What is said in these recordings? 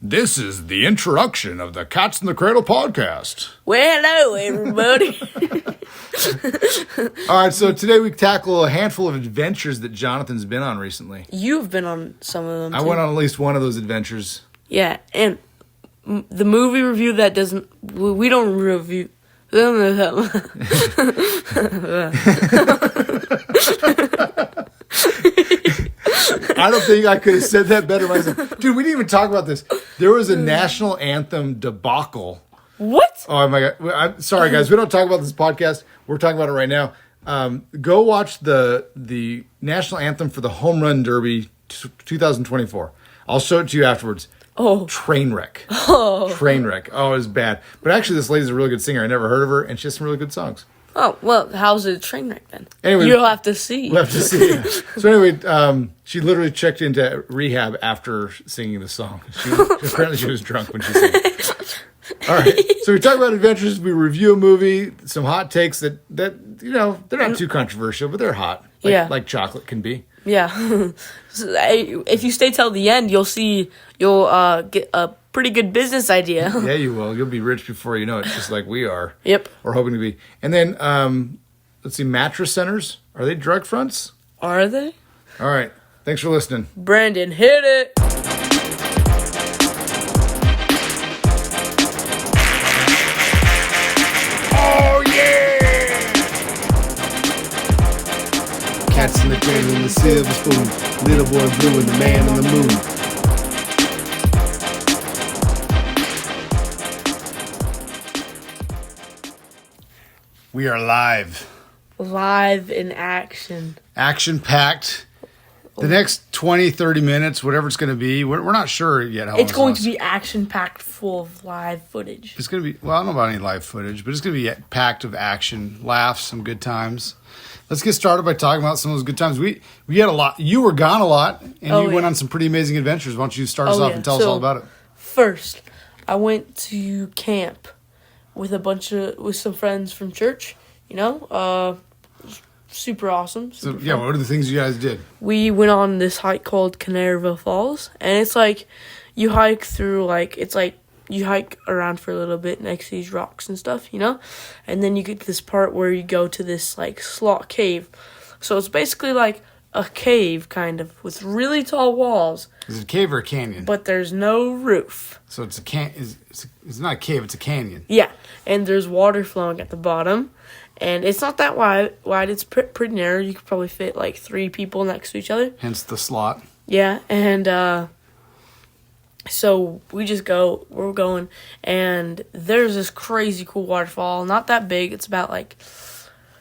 This is the introduction of the Cats in the Cradle podcast. Well, hello, everybody. All right, so today we tackle a handful of adventures that Jonathan's been on recently. You've been on some of them, too. I went on at least one of those adventures. Yeah, and the movie review that doesn't... We don't review... I don't think I could have said that better myself. Dude, we didn't even talk about this. There was a national anthem debacle. What? Oh, my God. I'm sorry, guys. We don't talk about this podcast. We're talking about it right now. Go watch the national anthem for the Home Run Derby 2024. I'll show it to you afterwards. Oh. Train wreck. Oh. Train wreck. Oh, it was bad. But actually, this lady's a really good singer. I never heard of her, and she has some really good songs. Oh, well, how's it a train wreck then? Anyway, you'll have to see. We'll have to see. So anyway, she literally checked into rehab after singing the song. Apparently she was drunk when she sang it. All right. So we talk about adventures. We review a movie. Some hot takes that you know, they're not too controversial, but they're hot. Like chocolate can be. Yeah. So, if you stay till the end, you'll get a pretty good business idea. Yeah, you will. You'll be rich before you know it, just like we are. Yep. Or hoping to be. And then, let's see, mattress centers. Are they drug fronts? Are they? All right. Thanks for listening. Brandon, hit it. Oh, yeah! Cats in the cradle and the silver spoon. Little boy blue and the man on the moon. We are live. Live in action. Action-packed. The next 20, 30 minutes, whatever it's going to be, we're not sure yet how It's going to be action-packed full of live footage. It's going to be, well, I don't know about any live footage, but it's going to be packed of action, laughs, some good times. Let's get started by talking about some of those good times. We had a lot. You were gone a lot, and you went on some pretty amazing adventures. Why don't you start us off and tell us all about it? First, I went to camp with some friends from church. You know, super awesome. So what are the things you guys did? We went on this hike called Canaryville Falls, and it's like you hike through you hike around for a little bit next to these rocks and stuff, you know? And then you get to this part where you go to this, slot cave. So it's basically like a cave, kind of, with really tall walls. Is it a cave or a canyon? But there's no roof. So it's it's not a cave, it's a canyon. Yeah, and there's water flowing at the bottom. And it's not that wide. It's pretty narrow. You could probably fit, 3 people next to each other. Hence the slot. Yeah, and so we're going, and there's this crazy cool waterfall. Not that big. It's about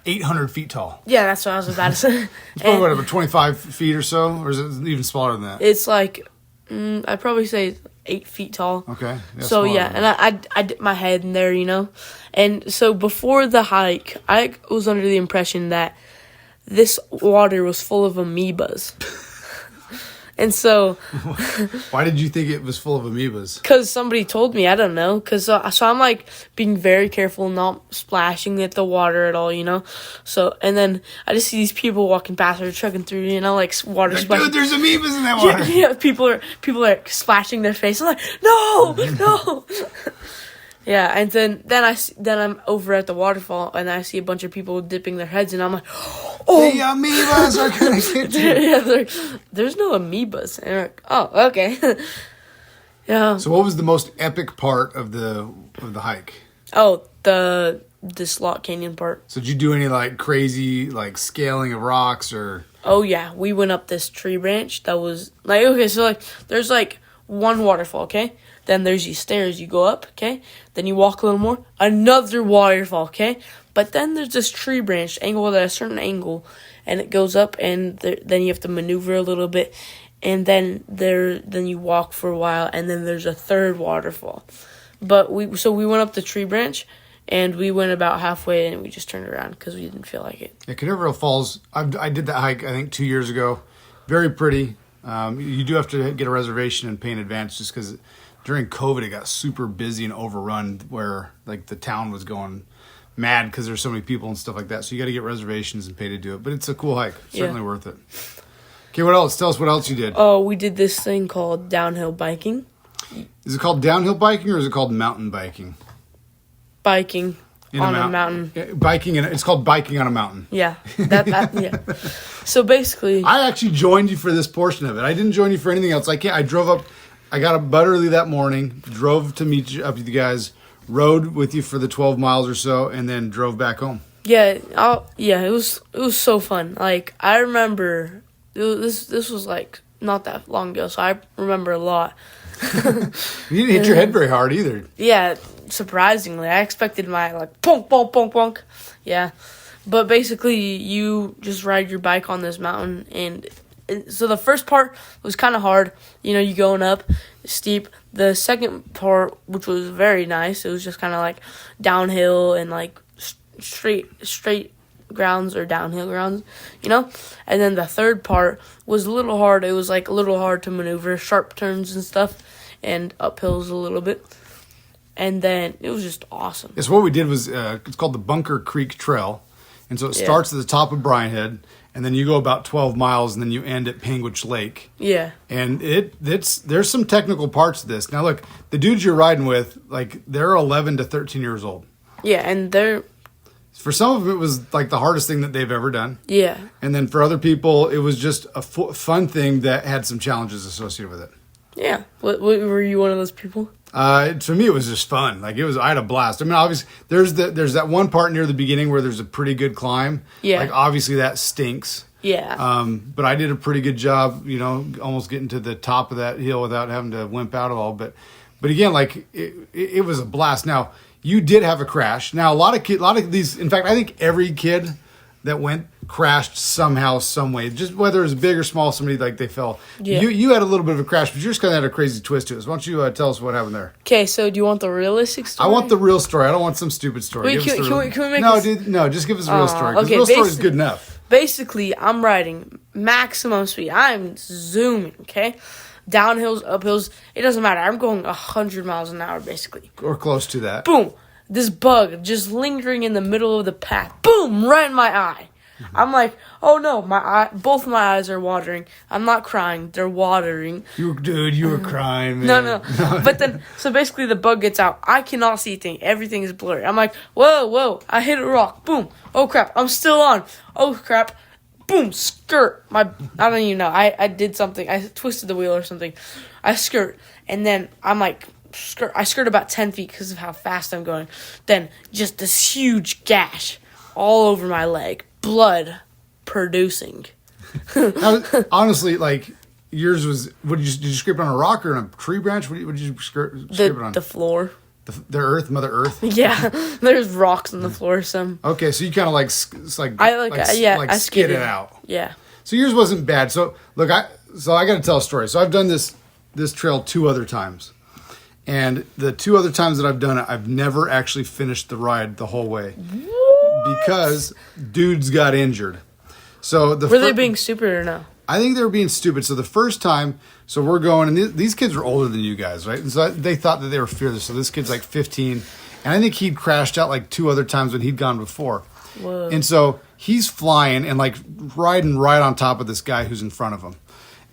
800 feet tall. Yeah, that's what I was about to say. It's probably about 25 feet or so, or is it even smaller than that? It's I'd probably say 8 feet tall. Okay. So yeah, and I dipped my head in there, you know, and so before the hike, I was under the impression that this water was full of amoebas. And so... Why did you think it was full of amoebas? Because somebody told me, I don't know. So I'm, being very careful, not splashing at the water at all, you know? So, and then I just see these people walking past or trucking through, you know, water splashing. Dude, there's amoebas in that water. Yeah, people are splashing their face. I'm like, no! Yeah, and then I'm over at the waterfall, and I see a bunch of people dipping their heads, and I'm like, oh! The amoebas are going to get you. Yeah, there's no amoebas. And they're like, oh, okay. Yeah. So what was the most epic part of the hike? Oh, the slot canyon part. So did you do any, crazy, scaling of rocks, or... Oh, yeah. We went up this tree branch that was, okay, so, there's, one waterfall, okay? Then there's these stairs you go up, okay? Then you walk a little more, another waterfall, okay? But then there's this tree branch angled at a certain angle, and it goes up, and then you have to maneuver a little bit, and then you walk for a while, and then there's a third waterfall. But we went up the tree branch, and we went about halfway, and we just turned around because we didn't feel like it. Yeah, Canaryville Falls, I did that hike, I think, 2 years ago. Very pretty. You do have to get a reservation and pay in advance just because during COVID it got super busy and overrun where the town was going mad because there's so many people and stuff like that. So you got to get reservations and pay to do it. But it's a cool hike. Certainly worth it. Okay, what else? Tell us what else you did. Oh, we did this thing called downhill biking. Is it called downhill biking or is it called mountain biking? Biking on a mountain. Biking, and it's called biking on a mountain. Yeah, yeah. So basically, I actually joined you for this portion of it. I didn't join you for anything else. I drove up. I got up butt early that morning. Drove to meet you up with you guys. Rode with you for the 12 miles or so, and then drove back home. Yeah, it was so fun. Like I remember, this was like not that long ago, so I remember a lot. You didn't hit your head very hard either. Yeah, surprisingly, I expected my like punk punk punk punk. Yeah, but basically, you just ride your bike on this mountain, and so the first part was kind of hard. You know, you going up steep. The second part, which was very nice, it was just kind of like downhill and like straight grounds or downhill grounds, you know? And then the third part was a little hard. It was like a little hard to maneuver, sharp turns and stuff, and uphills a little bit. And then it was just awesome. So what we did was, it's called the Bunker Creek Trail. And so it starts at the top of Bryan Head, and then you go about 12 miles, and then you end at Panguitch Lake. Yeah. And there's some technical parts to this. Now, look, the dudes you're riding with, like, they're 11 to 13 years old. Yeah, and they're... For some of them, it was, like, the hardest thing that they've ever done. Yeah. And then for other people, it was just a fun thing that had some challenges associated with it. Yeah. What were you one of those people? To me, it was just fun. Like I had a blast. I mean, obviously, there's that one part near the beginning where there's a pretty good climb. Yeah. Like obviously that stinks. Yeah. But I did a pretty good job. You know, almost getting to the top of that hill without having to wimp out at all. But again, like it was a blast. Now you did have a crash. Now a lot of these. In fact, I think every kid that went crashed somehow, some way. Just whether it was big or small, somebody like they fell. Yeah. You had a little bit of a crash, but yours kind of had a crazy twist to it. So why don't you tell us what happened there? Okay, so do you want the realistic story? I want the real story. I don't want some stupid story. Wait, can we make no, this... dude, no, just give us a real story. Because okay, the real story is good enough. Basically, I'm riding maximum speed. I'm zooming, okay? Downhills, uphills, it doesn't matter. I'm going 100 miles an hour, basically. Or close to that. Boom! This bug just lingering in the middle of the path. Boom! Right in my eye. I'm like, oh no, both my eyes are watering. I'm not crying, they're watering. You were crying, man. No. But then, so basically the bug gets out. I cannot see anything. Everything is blurry. I'm like, whoa, I hit a rock. Boom. Oh crap, I'm still on. Oh crap. Boom, skirt. I don't even know. I did something. I twisted the wheel or something. I skirt. And then I'm like, I skirt about 10 feet because of how fast I'm going. Then just this huge gash all over my leg. Blood producing. Honestly, like yours was. Did you scrape it on a rock or on a tree branch? What did you scrape it on? The floor. The earth, Mother Earth. Yeah, there's rocks on the floor. Some. Okay, so you kind of I skid it out. Yeah. So yours wasn't bad. So look, I got to tell a story. So I've done this trail 2 other times. And the 2 other times that I've done it, I've never actually finished the ride the whole way. What? Because dudes got injured. So were they being stupid or no? I think they were being stupid. So the first time, so we're going, and these kids are older than you guys, right? And so they thought that they were fearless. So this kid's like 15. And I think he'd crashed out like 2 other times when he'd gone before. Whoa. And so he's flying and like riding right on top of this guy who's in front of him.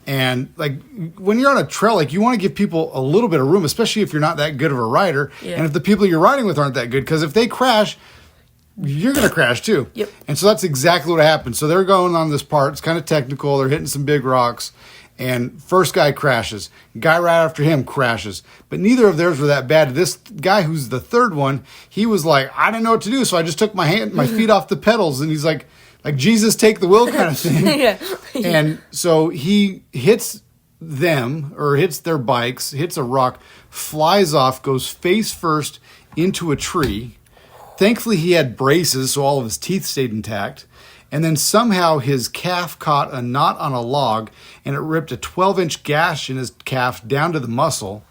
And like when you're on a trail, like you want to give people a little bit of room, especially if you're not that good of a rider. Yeah. And if the people you're riding with aren't that good, because if they crash, you're going to crash too. Yep. And so that's exactly what happened. So they're going on this part. It's kind of technical. They're hitting some big rocks. And first guy crashes. Guy right after him crashes. But neither of theirs were that bad. This guy who's the third one, he was like, I didn't know what to do. So I just took my feet off the pedals. And he's like Jesus, take the wheel kind of thing. Yeah. And so he hits them or hits their bikes, hits a rock, flies off, goes face first into a tree. Thankfully, he had braces, so all of his teeth stayed intact. And then somehow his calf caught a knot on a log, and it ripped a 12-inch gash in his calf down to the muscle.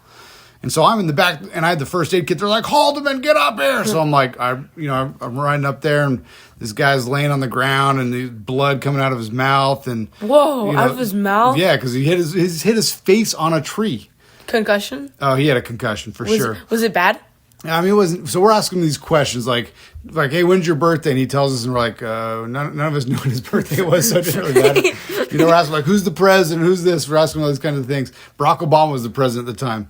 And so I'm in the back, and I had the first aid kit. They're like, hold him and get up here. So I'm like, I'm riding up there, and this guy's laying on the ground, and the blood coming out of his mouth. And whoa, out of his mouth? Yeah, because he hit his face on a tree. Concussion? Oh, he had a concussion for sure. Was it bad? I mean, it wasn't. So we're asking him these questions like, hey, when's your birthday? And he tells us, and we're like, none of us knew when his birthday was, so it didn't really matter. We're asking like, who's the president? Who's this? We're asking all these kinds of things. Barack Obama was the president at the time,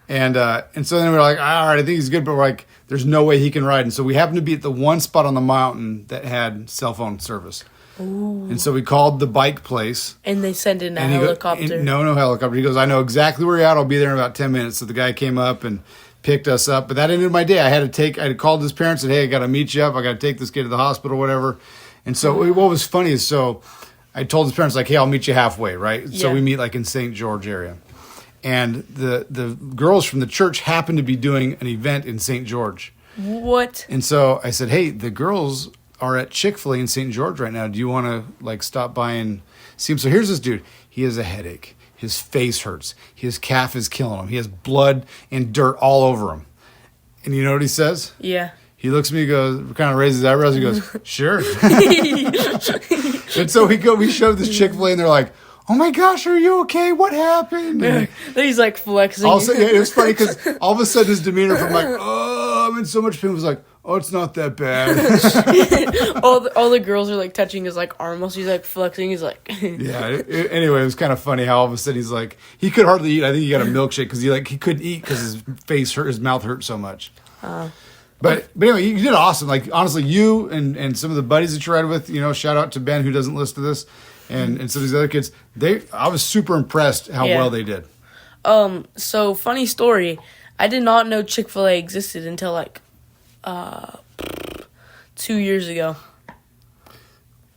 And so then we're like, all right, I think he's good, but we're like, there's no way he can ride. And so we happened to be at the one spot on the mountain that had cell phone service. Ooh. And so we called the bike place. And they sent in a And helicopter. No helicopter. He goes, I know exactly where you're at. I'll be there in about 10 minutes. So the guy came up and picked us up. But that ended my day. I had called his parents and said, hey, I got to meet you up. I got to take this kid to the hospital, whatever. And so what was funny is, so I told his parents, like, hey, I'll meet you halfway, right? Yeah. So we meet like in St. George area. And the girls from the church happened to be doing an event in St. George. What? And so I said, hey, the girls are at Chick-fil-A in St. George right now. Do you want to like stop by and see him? So here's this dude. He has a headache. His face hurts. His calf is killing him. He has blood and dirt all over him. And you know what he says? Yeah. He looks at me, goes, kind of raises his eyebrows. He goes, sure. And so we showed this Chick-fil-A, and they're like, oh my gosh, are you okay? What happened? And He's like flexing. also, yeah, it was funny because all of a sudden his demeanor from like, oh, I'm in so much pain was like, oh, it's not that bad. all the girls are like touching his like arm while he's like flexing. He's like, Yeah. Anyway, it was kind of funny how all of a sudden he's like, he could hardly eat. I think he got a milkshake because he couldn't eat because his face hurt, his mouth hurt so much. But anyway, you did awesome. Like honestly, you and some of the buddies that you ride with, shout out to Ben who doesn't listen to this, and some of these other kids. I was super impressed how well they did. So funny story. I did not know Chick-fil-A existed until like 2 years ago.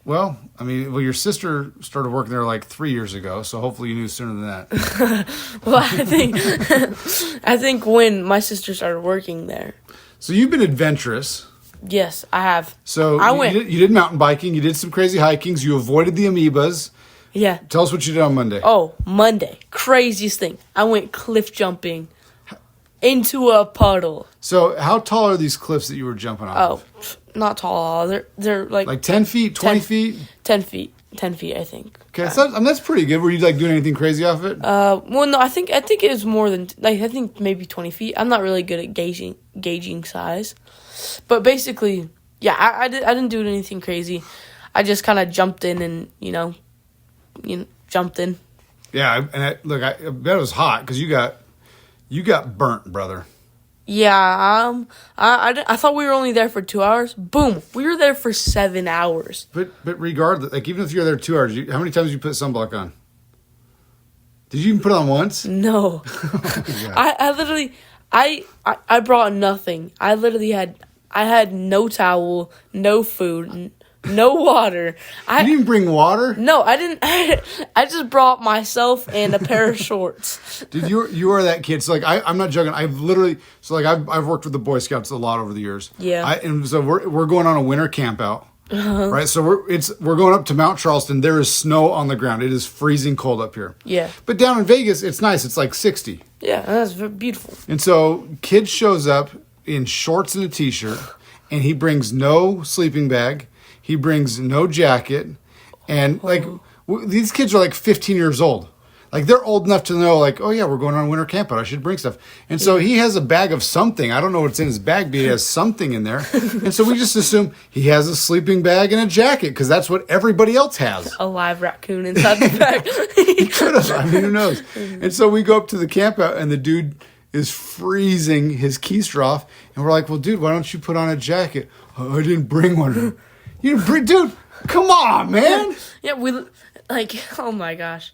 Well, I mean, your sister started working there like 3 years ago, so hopefully you knew sooner than that. Well, I think when my sister started working there. So you've been adventurous. Yes, I have. So you did mountain biking, you did some crazy hikings, you avoided the amoebas. Yeah. Tell us what you did on Monday. Oh, Monday. Craziest thing. I went cliff jumping into a puddle. So how tall are these cliffs that you were jumping off of? Not tall. They're like 10 feet, 20 feet? 10 feet. 10 feet, I think. Okay, so that's pretty good. Were you like doing anything crazy off it? Well, no, I think it was more than I think maybe 20 feet. I'm not really good at gauging size, but basically, yeah, I didn't do anything crazy. I just kind of jumped in and jumped in. Yeah, I bet it was hot because you got burnt, brother. Yeah, I thought we were only there for 2 hours. Boom, we were there for 7 hours. But regardless, like even if you're there 2 hours, how many times did you put sunblock on? Did you even put it on once? No, I literally, I brought nothing. I had no towel, no food, no water. You didn't bring water? No, I didn't. I just brought myself and a pair of shorts. Dude, you are that kid. So like I'm not joking. I've worked with the Boy Scouts a lot over the years. Yeah. And so we're going on a winter camp out. Right? So we're going up to Mount Charleston. There is snow on the ground. It is freezing cold up here. Yeah. But down in Vegas, it's nice. It's like 60. Yeah, that's beautiful. And so kid shows up in shorts and a t-shirt, and he brings no sleeping bag. He brings no jacket, and like these kids are like 15 years old. Like they're old enough to know, like, oh yeah, we're going on a winter camp out. I should bring stuff. And so he has a bag of something. I don't know what's in his bag, but he has something in there. And so we just assume he has a sleeping bag and a jacket because that's what everybody else has. A live raccoon inside the bag. He could have. I mean, who knows? And so we go up to the camp out, and the dude is freezing his keister off, and we're like, well, dude, why don't you put on a jacket? Oh, I didn't bring one. You didn't bring, dude, come on, man. Yeah, oh my gosh.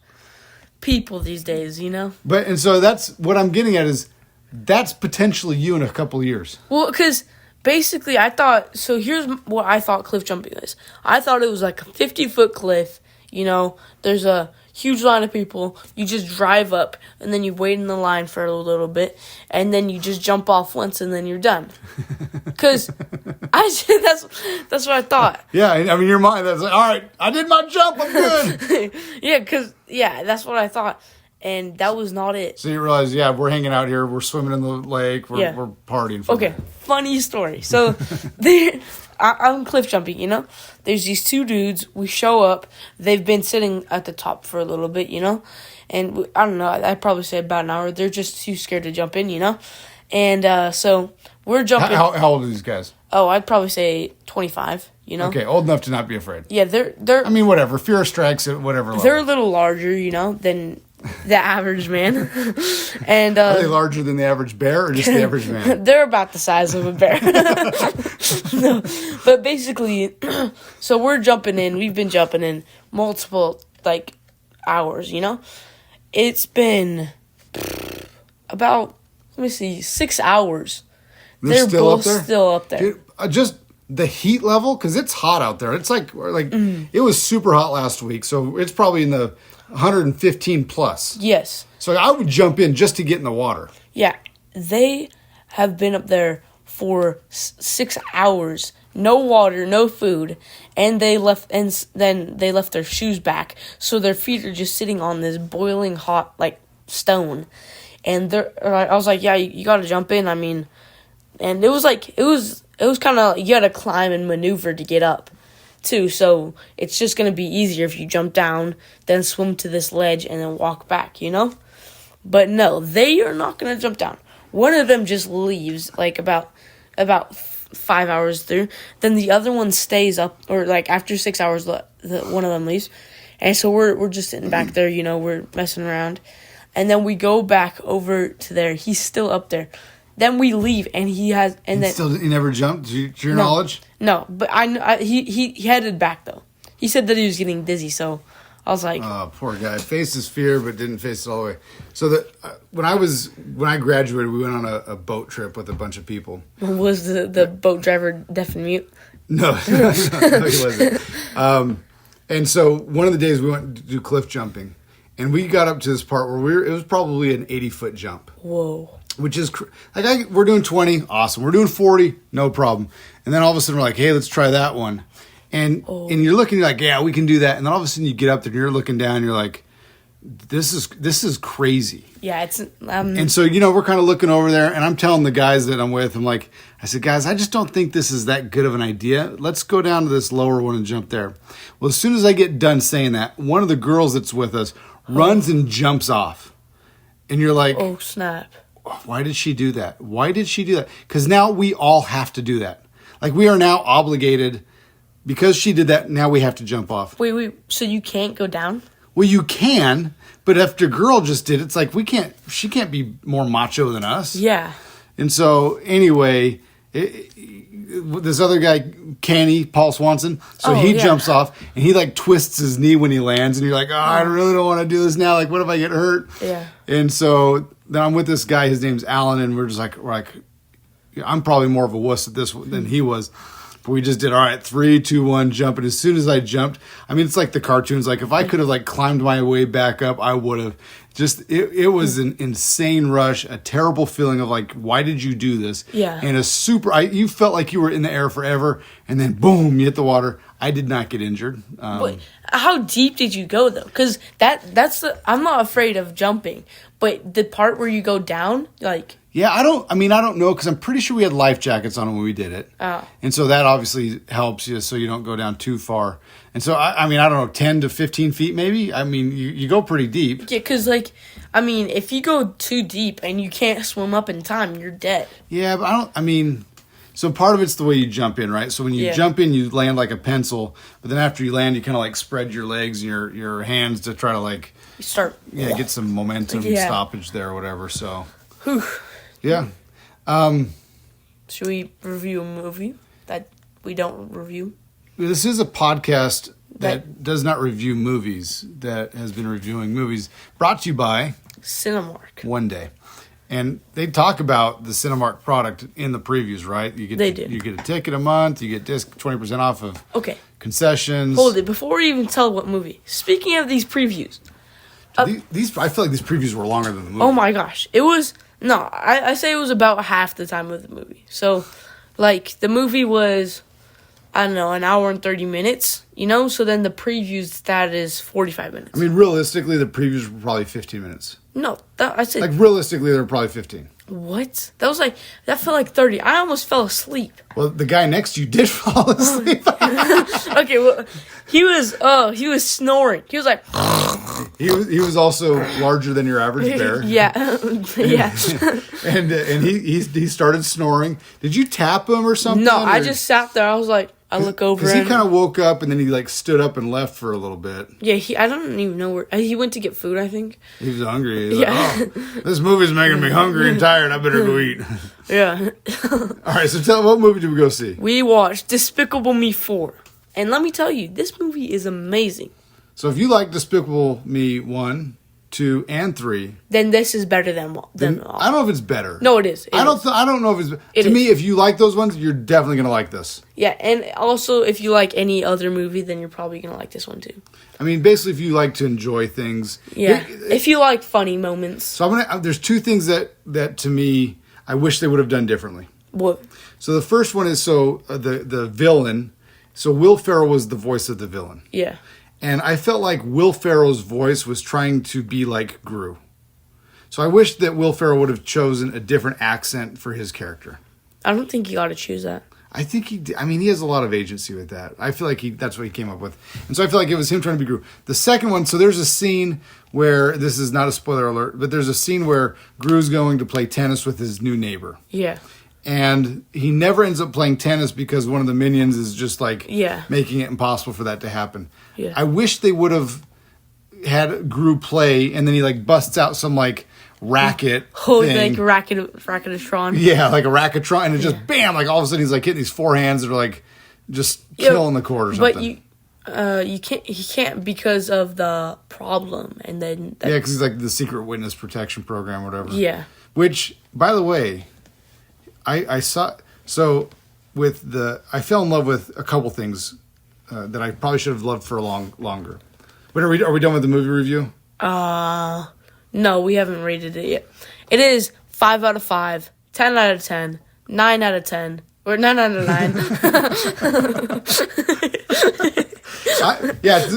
People these days, But, and so that's what I'm getting at is that's potentially you in a couple of years. Well, because basically here's what I thought cliff jumping is. I thought it was like a 50-foot cliff, there's a huge line of people. You just drive up, and then you wait in the line for a little bit, and then you just jump off once, and then you're done. Because that's what I thought. Yeah, I mean, your mind, that's like, all right, I did my jump, I'm good. Yeah, that's what I thought, and that was not it. So you realize, we're hanging out here, we're swimming in the lake, we're partying. Okay, funny story. So I'm cliff jumping, There's these two dudes. We show up. They've been sitting at the top for a little bit, And I don't know. I'd probably say about an hour. They're just too scared to jump in, And so we're jumping. How old are these guys? Oh, I'd probably say 25, Okay, old enough to not be afraid. Yeah, they're. I mean, whatever. Fear strikes at whatever level. They're a little larger, than the average man. And Are they larger than the average bear or just the average man? they're about the size of a bear. No, but basically, so we're jumping in. We've been jumping in multiple hours. It's been about 6 hours. They're both still up there. Dude, just the heat level, because it's hot out there. It's it was super hot last week, so it's probably in the 115 plus. Yes. So I would jump in just to get in the water. Yeah, they have been up there for 6 hours, no water, no food, and then they left their shoes back, so their feet are just sitting on this boiling hot stone. And I was like, yeah, you got to jump in. I mean, and it was kind of, you got to climb and maneuver to get up, too. So it's just going to be easier if you jump down, then swim to this ledge, and then walk back, But no, they are not going to jump down. One of them just leaves, about 5 hours through. Then the other one stays up, or after 6 hours, one of them leaves. And so we're just sitting back there, we're messing around. And then we go back over to there. He's still up there. Then we leave, and he never jumped, to your knowledge? No, but he headed back, though. He said that he was getting dizzy, so I was like... Oh, poor guy. Faced his fear, but didn't face it all the way. So when I graduated, we went on a boat trip with a bunch of people. Was the boat driver deaf and mute? No, he wasn't. And so one of the days we went to do cliff jumping, and we got up to this part where it was probably an 80-foot jump. Whoa. Which is, we're doing 20, awesome. We're doing 40, no problem. And then all of a sudden we're like, hey, let's try that one. And you're looking, you're like, yeah, we can do that. And then all of a sudden you get up there and you're looking down and you're like, this is crazy. Yeah, it's... And so, we're kind of looking over there, and I'm telling the guys that I'm with, I said, guys, I just don't think this is that good of an idea. Let's go down to this lower one and jump there. Well, as soon as I get done saying that, one of the girls that's with us runs and jumps off. And you're like... Oh, snap. Why did she do that? Why did she do that? Because now we all have to do that. We are now obligated, because she did that, now we have to jump off. Wait, so you can't go down? Well, you can, but if the girl just did it, it's she can't be more macho than us. Yeah. And so, anyway, this other guy, Paul Swanson, he jumps off, and he twists his knee when he lands, and you're like, I really don't want to do this now. What if I get hurt? Yeah. And so then I'm with this guy, his name's Alan, and we're like, I'm probably more of a wuss at this than he was. But we just did, all right, 3, 2, 1, jump. And as soon as I jumped, it's like the cartoons. If I could have climbed my way back up, I would have. Just, it was an insane rush, a terrible feeling of why did you do this? Yeah. And you felt like you were in the air forever. And then boom, you hit the water. I did not get injured. But how deep did you go though? Because I'm not afraid of jumping, but the part where you go down, Yeah, I don't know, because I'm pretty sure we had life jackets on when we did it. Oh. And so that obviously helps you so you don't go down too far. And so, I don't know, 10 to 15 feet maybe? You go pretty deep. Yeah, because, if you go too deep and you can't swim up in time, you're dead. Yeah, but so part of it's the way you jump in, right? So when you jump in, you land like a pencil. But then after you land, you kind of spread your legs and your hands to try to You start... Yeah, get some momentum stoppage there or whatever, so... Whew. Yeah. Should we review a movie that we don't review? This is a podcast that does not review movies, that has been reviewing movies, brought to you by Cinemark. One Day. And they talk about the Cinemark product in the previews, right? You get a ticket a month, you get 20% off of concessions. Hold it, before we even tell what movie. Speaking of these previews. These I feel like these previews were longer than the movie. Oh my gosh. It was... No, I say it was about half the time of the movie. So, the movie was, I don't know, an hour and 30 minutes, So then the previews, that is 45 minutes. Realistically, the previews were probably 15 minutes. No, I said... realistically, they were probably 15. What? That felt like 30. I almost fell asleep. Well, the guy next to you did fall asleep. Okay, well, he was snoring. He was like... He was also larger than your average bear. Yeah. Yeah. and he started snoring. Did you tap him or something? No, I just sat there. I was like, I look over because he and kind of woke up and then he like stood up and left for a little bit. yeah, I don't even know where he went to get food. I think. He was hungry. He's like, oh, this movie's making me hungry and tired. I better go eat. Yeah. All right, so what movie did we go see? We watched Despicable Me 4, and let me tell you, this movie is amazing. So if you like Despicable Me 1, 2, and 3, Then this is better than I don't know if it's better. No, it is. I don't know if it's to me. If you like those ones, you're definitely gonna like this. Yeah, and also if you like any other movie, then you're probably gonna like this one too. I mean, basically, if you like to enjoy things, Yeah. If you like funny moments. So there's two things that to me I wish they would have done differently. What? So the first one is the villain. So Will Ferrell was the voice of the villain. Yeah. And I felt like Will Ferrell's voice was trying to be like Gru. So I wish that Will Ferrell would have chosen a different accent for his character. I don't think you got to choose that. I think he did. I mean, he has a lot of agency with that. I feel like that's what he came up with. And so I feel like it was him trying to be Gru. The second one, so there's a scene where, this is not a spoiler alert, but there's a scene where Gru's going to play tennis with his new neighbor. Yeah. And he never ends up playing tennis because one of the minions is just like making it impossible for that to happen. Yeah. I wish they would have had Gru play and then he like busts out some like racket thing. Like Racketotron. Yeah, like a racketron, and it just bam, like all of a sudden he's like hitting these forehands that are like just killing the court or something. But he can't because of the problem, and then because he's like the secret witness protection program or whatever. Yeah. Which, by the way, I saw I fell in love with a couple things that I probably should have loved for longer. But are we done with the movie review? No, we haven't rated it yet. It is 5 out of 5, 10 out of 10, 9 out of 10, or 9 out of 9.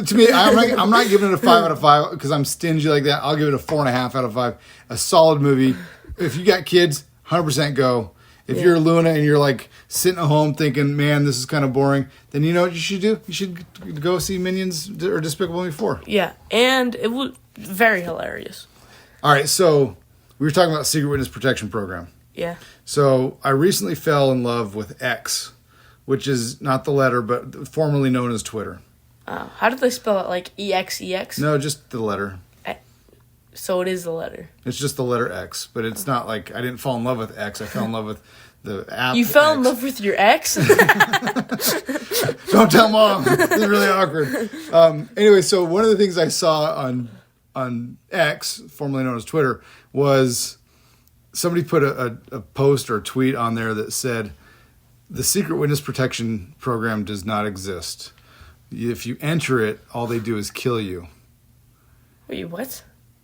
To me, I'm not giving it a 5 out of 5 because I'm stingy like that. I'll give it a 4.5 out of 5. A solid movie. If you got kids, 100% go. If you're Luna and you're like sitting at home thinking, man, this is kind of boring, then you know what you should do? You should go see Minions or Despicable Me 4. Yeah, and it was very hilarious. All right, so we were talking about Secret Witness Protection Program. Yeah. So I recently fell in love with X, which is not the letter, but formerly known as Twitter. How did they spell it? Like EXEX? No, just the letter. So it is the letter. It's just the letter X, but it's not like I didn't fall in love with X. I fell in love with the app. You fell in love with your ex? Don't tell Mom. It's really awkward. Anyway, so one of the things I saw on X, formerly known as Twitter, was somebody put a post or a tweet on there that said, the Secret Witness Protection Program does not exist. If you enter it, all they do is kill you. Wait, what?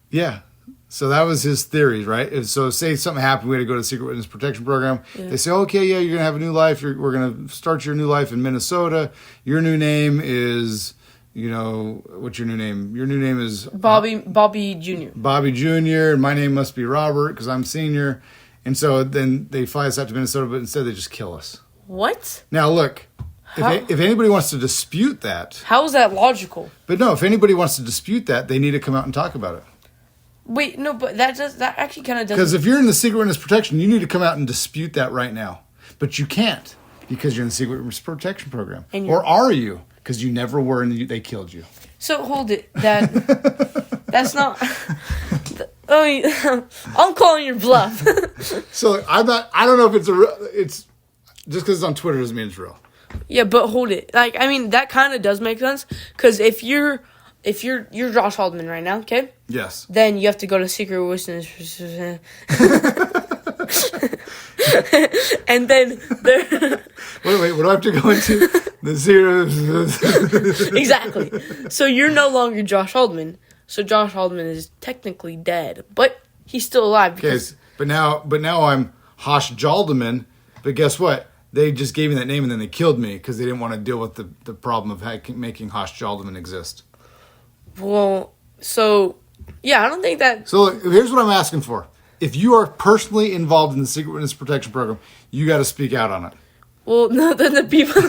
Yeah. So that was his theory, right? So say something happened, we had to go to the Secret Witness Protection Program. Yeah. They say, okay, yeah, you're going to have a new life. We're going to start your new life in Minnesota. Your new name is, what's your new name? Your new name is... Bobby Jr. Bobby Jr. And my name must be Robert because I'm senior. And so then they fly us out to Minnesota, but instead they just kill us. What? Now, look, if anybody wants to dispute that... How is that logical? But no, if anybody wants to dispute that, they need to come out and talk about it. Wait, no, but that actually kind of doesn't... Because if you're in the Secret Witness Protection, you need to come out and dispute that right now. But you can't because you're in the Secret Witness Protection Program. Or are you? Because you never were and they killed you. So hold it. That's not... I'm calling your bluff. So I don't know if it's just because it's on Twitter doesn't mean it's real. Yeah, but hold it. Like, I mean, that kind of does make sense. Because if you're Josh Haldeman right now, okay? Yes. Then you have to go to Secret Witness. And then there... Wait, what do I have to go into? The zero. Exactly. So you're no longer Josh Haldeman. So Josh Haldeman is technically dead, but he's still alive. Because but now I'm Hosh Jaldeman. But guess what? They just gave me that name and then they killed me because they didn't want to deal with the problem of making Hosh Jaldeman exist. Well, so yeah, I don't think that. So look, here's what I'm asking for. If you are personally involved in the Secret Witness Protection Program, you got to speak out on it. Well, no, then the people.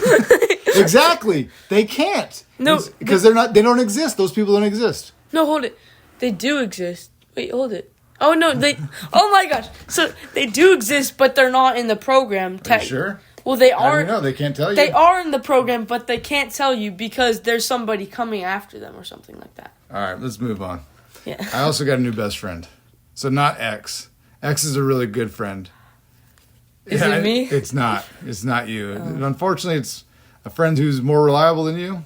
Exactly, they can't. No, because they're not. They don't exist. Those people don't exist. No, hold it. They do exist. Wait, hold it. Oh no, they. Oh my gosh. So they do exist, but they're not in the program. Are you sure? Well, they How do are. you know? They can't tell you. They are in the program, but they can't tell you because there's somebody coming after them or something like that. All right, let's move on. Yeah. I also got a new best friend. So not X. X is a really good friend. Is it me? It's not. It's not you. Unfortunately, it's a friend who's more reliable than you,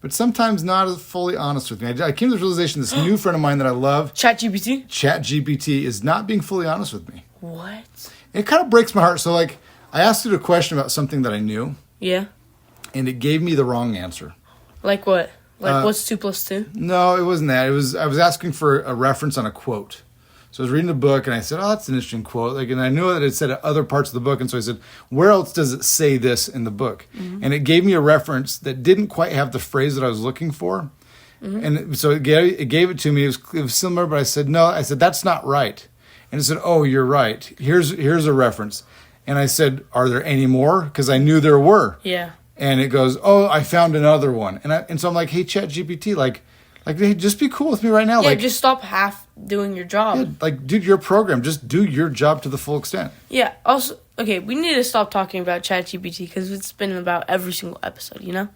but sometimes not as fully honest with me. I came to the realization this new friend of mine that I love, ChatGPT? ChatGPT, is not being fully honest with me. What? It kind of breaks my heart. So, like, I asked it a question about something that I knew, Yeah. and it gave me the wrong answer. Like what? Like what's 2 + 2? No, it wasn't that. I was asking for a reference on a quote. So I was reading a book, and I said, "Oh, that's an interesting quote." Like, and I knew that it said other parts of the book, and so I said, "Where else does it say this in the book?" Mm-hmm. And it gave me a reference that didn't quite have the phrase that I was looking for, and so it gave it to me. It was similar, but I said, "No," I said, "That's not right." And it said, "Oh, you're right. Here's a reference." And I said, "Are there any more?" Because I knew there were. Yeah. And it goes, "Oh, I found another one." And so I'm like, "Hey, ChatGPT, like, hey, just be cool with me right now." Yeah, like, just stop half doing your job. yeah, like, dude, your program, just do your job to the full extent. Yeah. Also, okay, we need to stop talking about ChatGPT because it's been about every single episode, you know?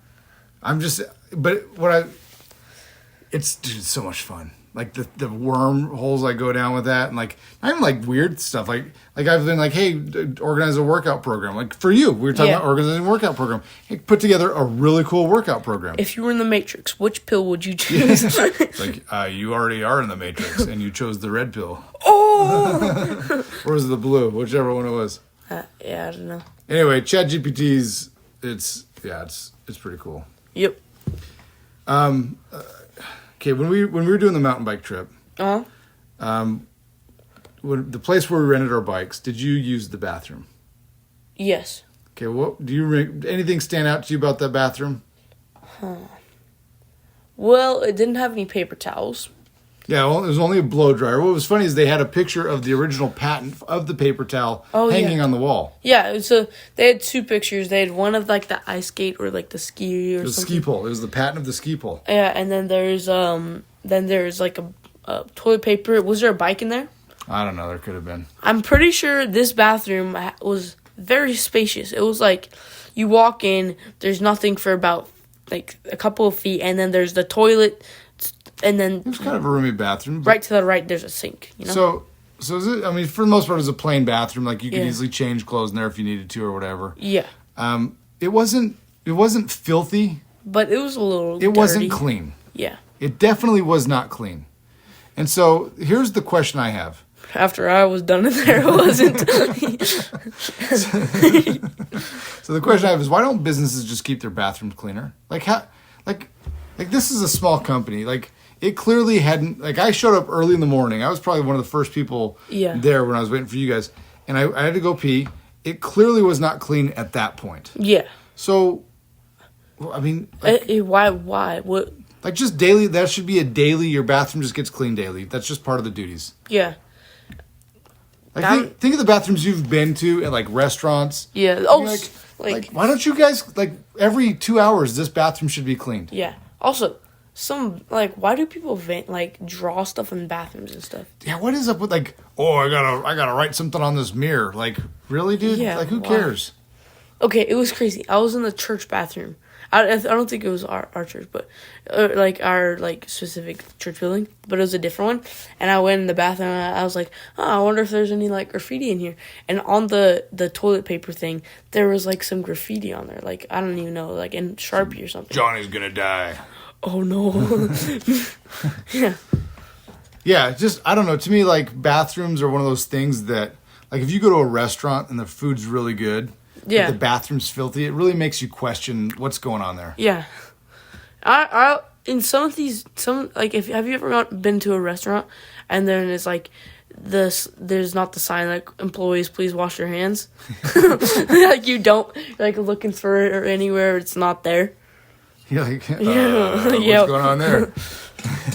It's so much fun. Like the wormholes I go down with that, and like not even like weird stuff. Like I've been like, hey, organize a workout program. Like for you, we were talking about organizing a workout program. Hey, put together a really cool workout program. If you were in the Matrix, which pill would you choose? It's like you already are in the Matrix, and you chose the red pill. Oh! Or was it the blue? Whichever one it was. Yeah, I don't know. Anyway, ChatGPT's it's pretty cool. Yep. Okay, when we were doing the mountain bike trip, Uh-huh. when the place where we rented our bikes, did you use the bathroom? Yes. Okay, what do anything stand out to you about that bathroom? Well, it didn't have any paper towels. Yeah, well, it was only a blow dryer. What was funny is they had a picture of the original patent of the paper towel hanging on the wall. Yeah, so they had 2 pictures. They had one of like the ice skate or like the ski or It was something. ski pole. It was the patent of the ski pole. Yeah, and then there's like a toilet paper. Was there a bike in there? I don't know. There could have been. I'm pretty sure this bathroom was very spacious. It was like you walk in, there's nothing for about like a couple of feet, and then there's the toilet, and then It was kind of a roomy bathroom. right to the right there's a sink. You know. So is it, I mean, for the most part, it was a plain bathroom. Like you could easily change clothes in there if you needed to or whatever. Yeah. It wasn't filthy. But it was a little. It wasn't clean. Yeah. It definitely was not clean. And so here's the question I have. After I was done in there, it wasn't. So the question I have is, why don't businesses just keep their bathrooms cleaner? Like how, like this is a small company. Like it clearly hadn't. Like I showed up early in the morning. I was probably one of the first people there when I was waiting for you guys, and I had to go pee. It clearly was not clean at that point. Yeah. So, I mean, like, why? What? like just daily. That should be a daily. Your bathroom just gets cleaned daily. That's just part of the duties. Yeah. Like think of the bathrooms you've been to at like restaurants. Yeah. Oh, like why don't you guys like every 2 hours this bathroom should be cleaned? Yeah. Also, why do people draw stuff in bathrooms and stuff? Yeah, what is up with like? Oh, I gotta write something on this mirror. Like really, dude? Yeah, like who cares? Okay, it was crazy. I was in the church bathroom. I don't think it was our church, but our specific church building, but it was a different one. And I went in the bathroom and I was like, oh, I wonder if there's any like graffiti in here. And on the toilet paper thing, there was like some graffiti on there. Like I don't even know, like in Sharpie or something. Johnny's gonna die. Oh no. Yeah. Yeah, just I don't know. To me, like bathrooms are one of those things that, like, if you go to a restaurant and the food's really good. Yeah. But the bathroom's filthy. It really makes you question what's going on there. Yeah. I in some of these have you ever been to a restaurant and then it's like there's not the sign like employees please wash your hands. Like you don't like looking for it or anywhere it's not there. You're like what's Yeah. going on there?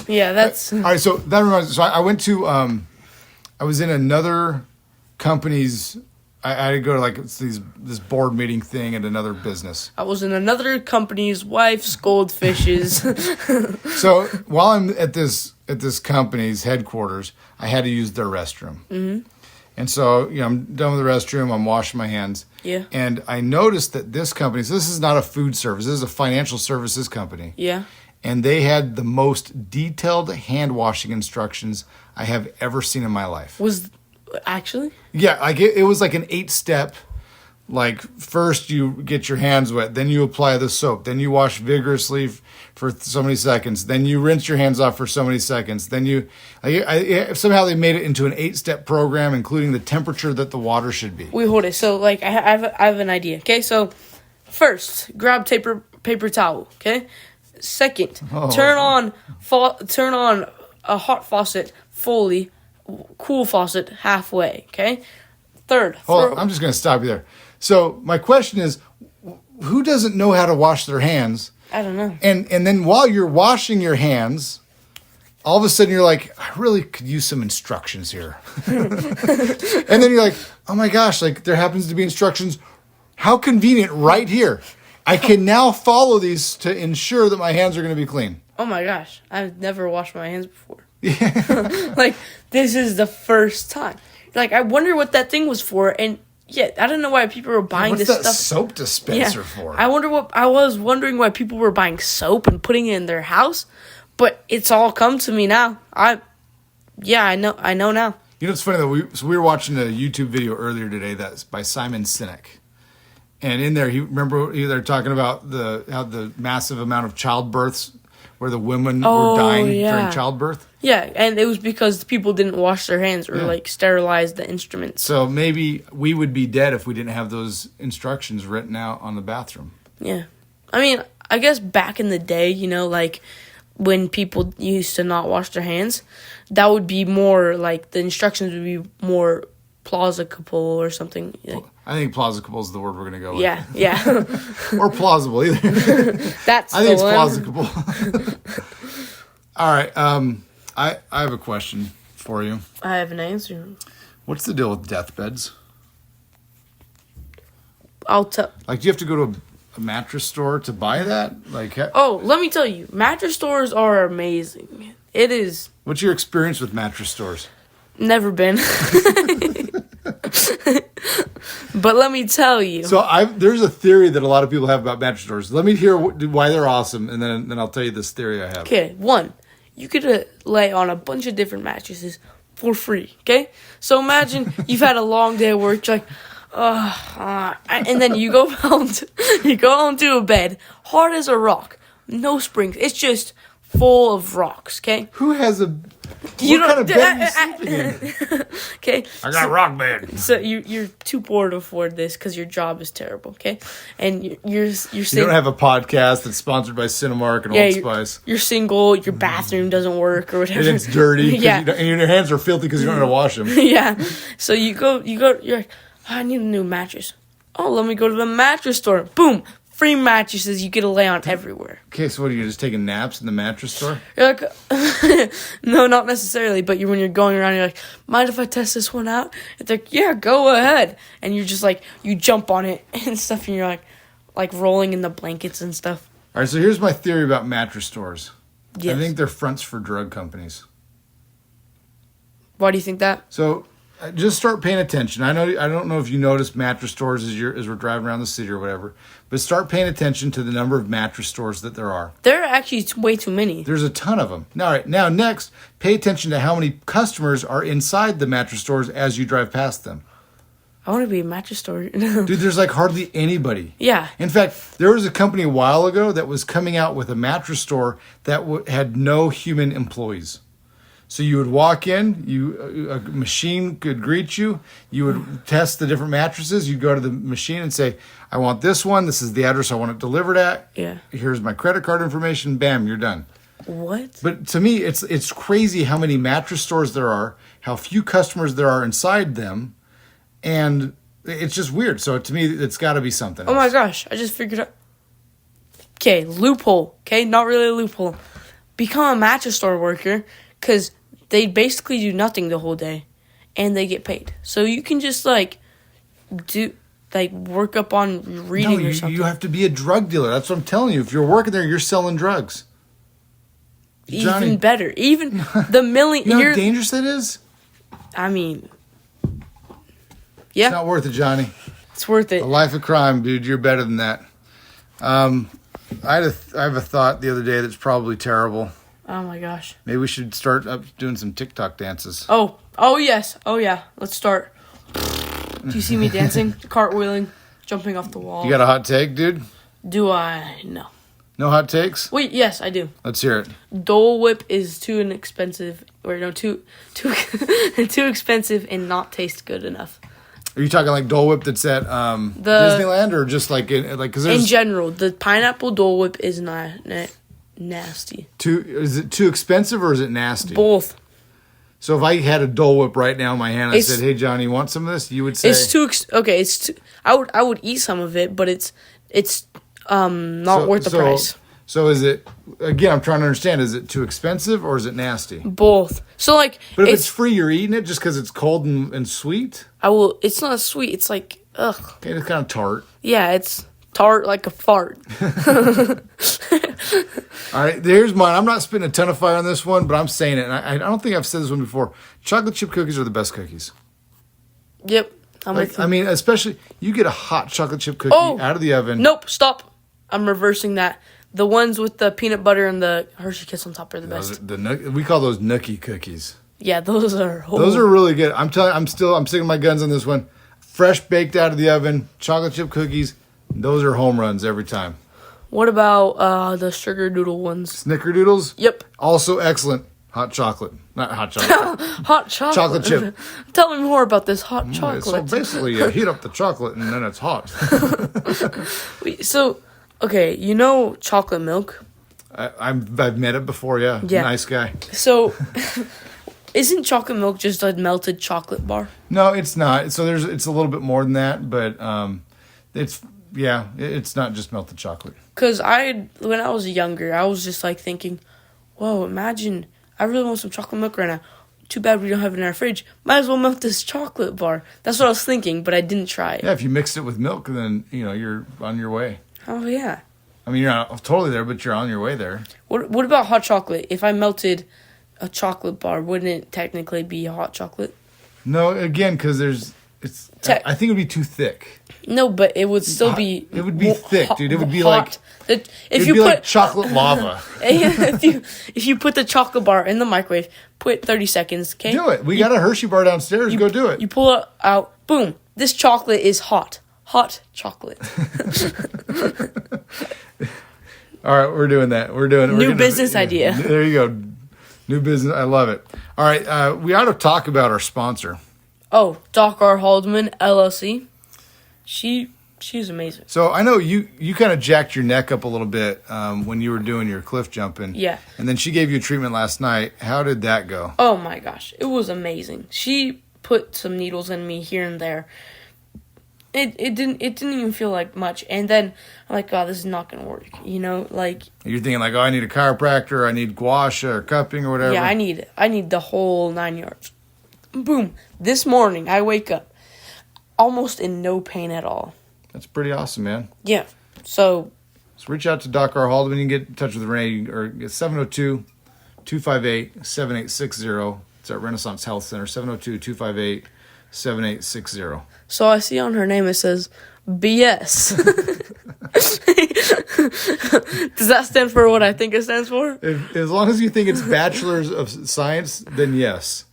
Yeah, that's all right. So that reminds me. So I went to I was in another company's. I had to go to like this board meeting thing at another business. I was in another company's wife's goldfishes. So while I'm at this company's headquarters, I had to use their restroom. Mm-hmm. And so, I'm done with the restroom. I'm washing my hands. Yeah. And I noticed that this company, so this is not a food service. This is a financial services company. Yeah. And they had the most detailed hand washing instructions I have ever seen in my life. Actually? Yeah, like it was like an 8-step. Like, first you get your hands wet, then you apply the soap, then you wash vigorously for so many seconds, then you rinse your hands off for so many seconds, then somehow they made it into an 8-step program, including the temperature that the water should be. Wait, hold it. So, like, I have an idea. Okay, so first, grab paper towel. Okay, second, turn on a hot faucet fully, cool faucet halfway. Okay, third. I'm just going to stop you there. So my question is, who doesn't know how to wash their hands? I don't know. And then while you're washing your hands, all of a sudden you're like, I really could use some instructions here. And then you're like, oh my gosh, like there happens to be instructions. How convenient right here. I can now follow these to ensure that my hands are going to be clean. Oh my gosh, I've never washed my hands before. Like, this is the first time. Like, I wonder what that thing was for, and yeah, I don't know why people were buying What's this that stuff. soap dispenser for? I was wondering why people were buying soap and putting it in their house, but it's all come to me now. I know now. You know, it's funny that we were watching a YouTube video earlier today that's by Simon Sinek. And in there, they're talking about how the massive amount of childbirths where the women were dying during childbirth. Yeah, and it was because people didn't wash their hands or like sterilize the instruments. So maybe we would be dead if we didn't have those instructions written out on the bathroom. Yeah. I mean, I guess back in the day, like when people used to not wash their hands, that would be more like the instructions would be more plausible or something. I think plausible is the word we're going to go with. Yeah. Or plausible, either. I think it's plausible. All right. I have a question for you. I have an answer. What's the deal with deathbeds? I'll tell. Like, do you have to go to a mattress store to buy that? Like, let me tell you, mattress stores are amazing. It is. What's your experience with mattress stores? Never been. But let me tell you. So there's a theory that a lot of people have about mattress stores. Let me hear why they're awesome, and then I'll tell you this theory I have. Okay, one, you could lay on a bunch of different mattresses for free. Okay, so imagine you've had a long day at work, you're like, and then you go onto a bed, hard as a rock, no springs. It's just full of rocks. Okay. Who has a? What kind of bed are you sleeping in? Okay. I got a rock bed. So you're too poor to afford this because your job is terrible. Okay, and you're saying you don't have a podcast that's sponsored by Cinemark and Old Spice. You're single. Your bathroom doesn't work or whatever. And it's dirty. Yeah. And your hands are filthy because you don't know how to wash them. Yeah. So you go. You're like, I need a new mattress. Oh, let me go to the mattress store. Boom. Free mattresses you get to lay on everywhere. Okay, so what are you just taking naps in the mattress store? You're like, no, not necessarily. But when you're going around, you're like, mind if I test this one out? It's like, yeah, go ahead. And you're just like, you jump on it and stuff, and you're like rolling in the blankets and stuff. All right, so here's my theory about mattress stores. Yes. I think they're fronts for drug companies. Why do you think that? So just start paying attention. I don't know if you noticed mattress stores as we're driving around the city or whatever, but start paying attention to the number of mattress stores that there are. There are actually way too many. There's a ton of them. All right, now next, pay attention to how many customers are inside the mattress stores as you drive past them. I want to be a mattress store. Dude, there's like hardly anybody. Yeah. In fact, there was a company a while ago that was coming out with a mattress store that had no human employees. So you would walk in, a machine could greet you, you would test the different mattresses, you'd go to the machine and say, I want this one, this is the address I want it delivered at, here's my credit card information, bam, you're done. What? But to me, it's crazy how many mattress stores there are, how few customers there are inside them, and it's just weird. So to me, it's got to be something else. Oh my gosh, I just figured out. Okay, loophole. Okay, not really a loophole. Become a mattress store worker, because they basically do nothing the whole day, and they get paid. So you can just work up on reading or something. You have to be a drug dealer. That's what I'm telling you. If you're working there, you're selling drugs. Johnny, even better. Even the million. you know how dangerous that is? I mean, Yeah. It's not worth it, Johnny. It's worth it. A life of crime, dude. You're better than that. I have a thought the other day that's probably terrible. Oh my gosh. Maybe we should start up doing some TikTok dances. Oh yes. Oh yeah. Let's start. Do you see me dancing, cartwheeling, jumping off the wall? You got a hot take, dude? Do I? No. No hot takes? Wait, yes, I do. Let's hear it. Dole Whip is too inexpensive, or no, too too expensive and not taste good enough. Are you talking like Dole Whip that's at Disneyland, or just like because in general, the pineapple Dole Whip is not nasty. Is it too expensive or is it nasty? Both. So if I had a Dole Whip right now in my hand, I said, "Hey Johnny, you want some of this?" You would say it's too okay. It's too. I would eat some of it, but it's not worth the price. So is it, again, I'm trying to understand, is it too expensive or is it nasty? Both. So like, but if it's free, you're eating it just because it's cold and sweet? I will. It's not sweet. It's like, ugh. Okay, it's kind of tart. Yeah, it's tart like a fart. All right, here's mine. I'm not spitting a ton of fire on this one, but I'm saying it. And I don't think I've said this one before. Chocolate chip cookies are the best cookies. Yep. I mean, especially, you get a hot chocolate chip cookie out of the oven. Nope, stop. I'm reversing that. The ones with the peanut butter and the Hershey Kiss on top are the best. We call those nookie cookies. Yeah, those are. Those are really good. I'm sticking my guns on this one. Fresh baked out of the oven, chocolate chip cookies. Those are home runs every time. What about the sugar doodle ones? Snickerdoodles? Yep. Also excellent. Hot chocolate. Not hot chocolate. Hot chocolate. Chocolate chip. Tell me more about this hot chocolate. So basically, you heat up the chocolate and then it's hot. So, okay, you know chocolate milk? I've met it before, yeah. Nice guy. So, isn't chocolate milk just a melted chocolate bar? No, it's not. So it's a little bit more than that, but it's not just melted chocolate. Because when I was younger, I was just like thinking, whoa, imagine, I really want some chocolate milk right now. Too bad we don't have it in our fridge. Might as well melt this chocolate bar. That's what I was thinking, but I didn't try it. Yeah, if you mixed it with milk, then, you're on your way. Oh, yeah. I mean, you're not totally there, but you're on your way there. What about hot chocolate? If I melted a chocolate bar, wouldn't it technically be hot chocolate? No, again, because I think it would be too thick. No, but it would still be. It would be thick, dude. It would be hot. If you put like chocolate lava. if you put the chocolate bar in the microwave, put 30 seconds. Okay. Do it. We got a Hershey bar downstairs. Go do it. You pull it out. Boom. This chocolate is hot. Hot chocolate. All right, we're doing that. New business idea. There you go. New business. I love it. All right, we ought to talk about our sponsor. Oh, Doc R. Haldeman, LLC. She's amazing. So I know you kind of jacked your neck up a little bit when you were doing your cliff jumping. Yeah. And then she gave you a treatment last night. How did that go? Oh my gosh, it was amazing. She put some needles in me here and there. It didn't even feel like much. And then I'm like, God, this is not gonna work. Like you're thinking like, oh, I need a chiropractor, I need gua sha or cupping or whatever. Yeah, I need the whole 9 yards. Boom. This morning I wake up almost in no pain at all. That's pretty awesome, man. Yeah. So reach out to Doc R. Haldeman. You can get in touch with Renee or get 702-258-7860. It's at Renaissance Health Center, 702-258-7860. So I see on her name it says BS. Does that stand for what I think it stands for? As long as you think it's Bachelor's of Science, then yes.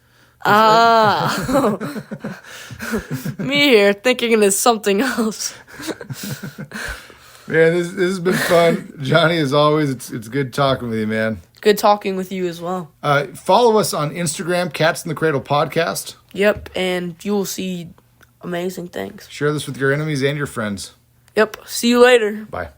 Me here thinking it is something else. Man, this has been fun. Johnny, as always, it's good talking with you, man. Good talking with you as well. Follow us on Instagram, Cats in the Cradle Podcast. Yep, and you will see amazing things. Share this with your enemies and your friends. Yep, see you later. Bye.